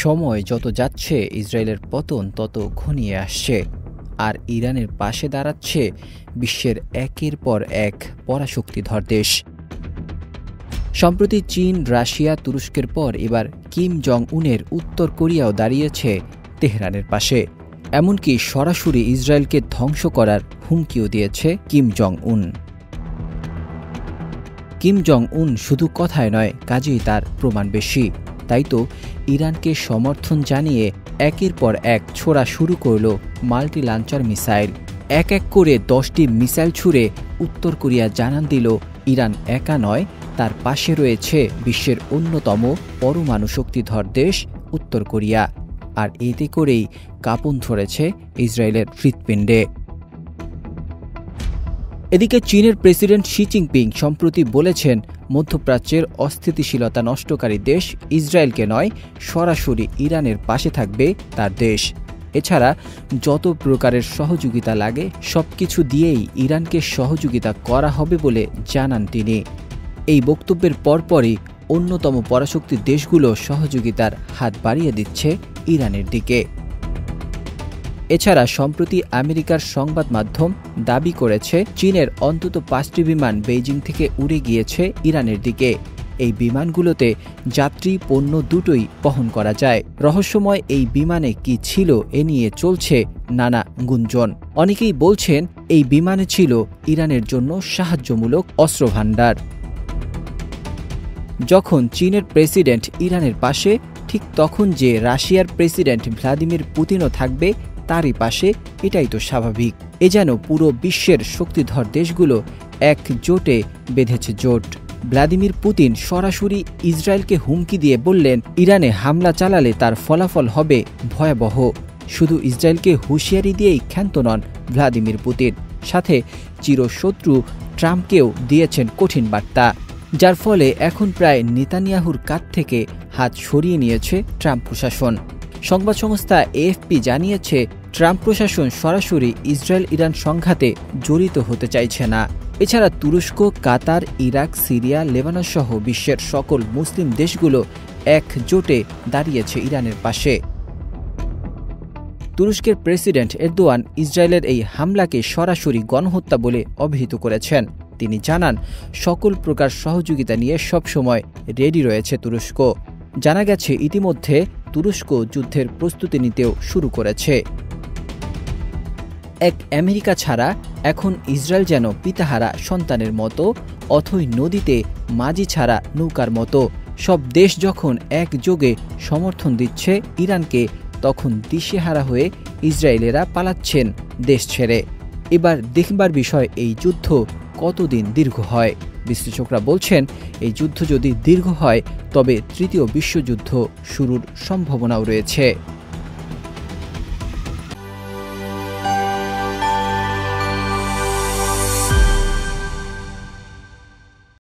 সময় যত যাচ্ছে ইসরায়েলের পতন তত ঘনিয়ে আসছে, আর ইরানের পাশে দাঁড়াচ্ছে বিশ্বের একের পর এক পরাশক্তিধর দেশ। সম্প্রতি চীন, রাশিয়া, তুরস্কের পর এবার কিম জং উনের উত্তর কোরিয়াও দাঁড়িয়েছে তেহরানের পাশে। এমনকি সরাসরি ইসরায়েলকে ধ্বংস করার হুমকিও দিয়েছে কিম জং উন। কিম জং উন শুধু কথায় নয়, কাজেই তার প্রমাণ বেশি। তাই তো ইরানকে সমর্থন জানিয়ে একের পর এক ছোড়া শুরু করল মাল্টি লঞ্চার মিসাইল। এক এক করে 10টি মিসাইল ছুড়ে উত্তর কোরিয়া জানান দিল ইরান একা নয়, তার পাশে রয়েছে বিশ্বের অন্যতম পরমাণু শক্তিধর দেশ উত্তর কোরিয়া। আর এতে করেই কাঁপন ধরেছে ইসরায়েলের হৃৎপিণ্ডে। এদিকে চীনের প্রেসিডেন্ট শি জিনপিং সম্প্রতি বলেছেন, মধ্যপ্রাচ্যের অস্থিতিশীলতা নষ্টকারী দেশ ইসরায়েলকে নয়, সরাসরি ইরানের পাশে থাকবে তার দেশ। এছাড়া যত প্রকারের সহযোগিতা লাগে সবকিছু দিয়েই ইরানকে সহযোগিতা করা হবে বলে জানান তিনি। এই বক্তব্যের পরপরই অন্যতম পরাশক্তি দেশগুলো সহযোগিতার হাত বাড়িয়ে দিচ্ছে ইরানের দিকে। এছাড়া সম্প্রতি আমেরিকার সংবাদ মাধ্যম দাবি করেছে, চীনের অন্তত 5টি বিমান বেইজিং থেকে উড়ে গিয়েছে ইরানের দিকে। এই বিমানগুলোতে যাত্রী, পণ্য দুটোই বহন করা যায়। রহস্যময় এই বিমানে কি ছিল এ নিয়ে চলছে নানা গুঞ্জন। অনেকেই বলছেন এই বিমানে ছিল ইরানের জন্য সাহায্যমূলক অস্ত্রভাণ্ডার। যখন চীনের প্রেসিডেন্ট ইরানের পাশে, ঠিক তখন যে রাশিয়ার প্রেসিডেন্ট ভ্লাদিমির পুতিনও থাকবে তারই পাশে, এটাই তো স্বাভাবিক। এ যেন পুরো বিশ্বের শক্তিধর দেশগুলো একজোটে বেঁধেছে জোট। ভ্লাদিমির পুতিন সরাসরি ইসরায়েলকে হুমকি দিয়ে বললেন, ইরানে হামলা চালালে তার ফলাফল হবে ভয়াবহ। শুধু ইসরায়েলকে হুঁশিয়ারি দিয়েই ক্ষান্ত নন ভ্লাদিমির পুতিন, সাথে চিরশত্রু ট্রাম্পকেও দিয়েছেন কঠিন বার্তা, যার ফলে এখন প্রায় নেতানিয়াহুর কাঁধ থেকে হাত সরিয়ে নিয়েছে ট্রাম্প প্রশাসন। সংবাদ সংস্থা এএফপি জানিয়েছে, ট্রাম্প প্রশাসন সরাসরি ইসরায়েল ইরান সংঘাতে জড়িত হতে চাইছে না। এছাড়া তুরস্ক, কাতার, ইরাক, সিরিয়া, লেবানন সহ বিশ্বের সকল মুসলিম দেশগুলো একজোটে দাঁড়িয়েছে ইরানের পাশে। তুরস্কের প্রেসিডেন্ট এরদোয়ান ইসরায়েলের এই হামলাকে সরাসরি গণহত্যা বলে অভিহিত করেছেন। তিনি জানান, সকল প্রকার সহযোগিতা নিয়ে সবসময় রেডি রয়েছে তুরস্ক। জানা গেছে ইতিমধ্যে তুরস্ক যুদ্ধের প্রস্তুতি নিতেও শুরু করেছে। এক আমেরিকা ছাড়া এখন ইসরায়েল যেন পিতাহারা সন্তানের মতো, অথই নদীতে মাঝি ছাড়া নৌকার মতো। সব দেশ যখন একযোগে সমর্থন দিচ্ছে ইরানকে, তখন দিশেহারা হয়ে ইসরায়েলেরা পালাচ্ছেন দেশ ছেড়ে। এবার দেখবার বিষয় এই যুদ্ধ কতদিন দীর্ঘ হয়। বিশ্লেষকরা বলছেন, এই যুদ্ধ যদি দীর্ঘ হয় তবে তৃতীয় বিশ্বযুদ্ধ শুরুর সম্ভাবনাও রয়েছে।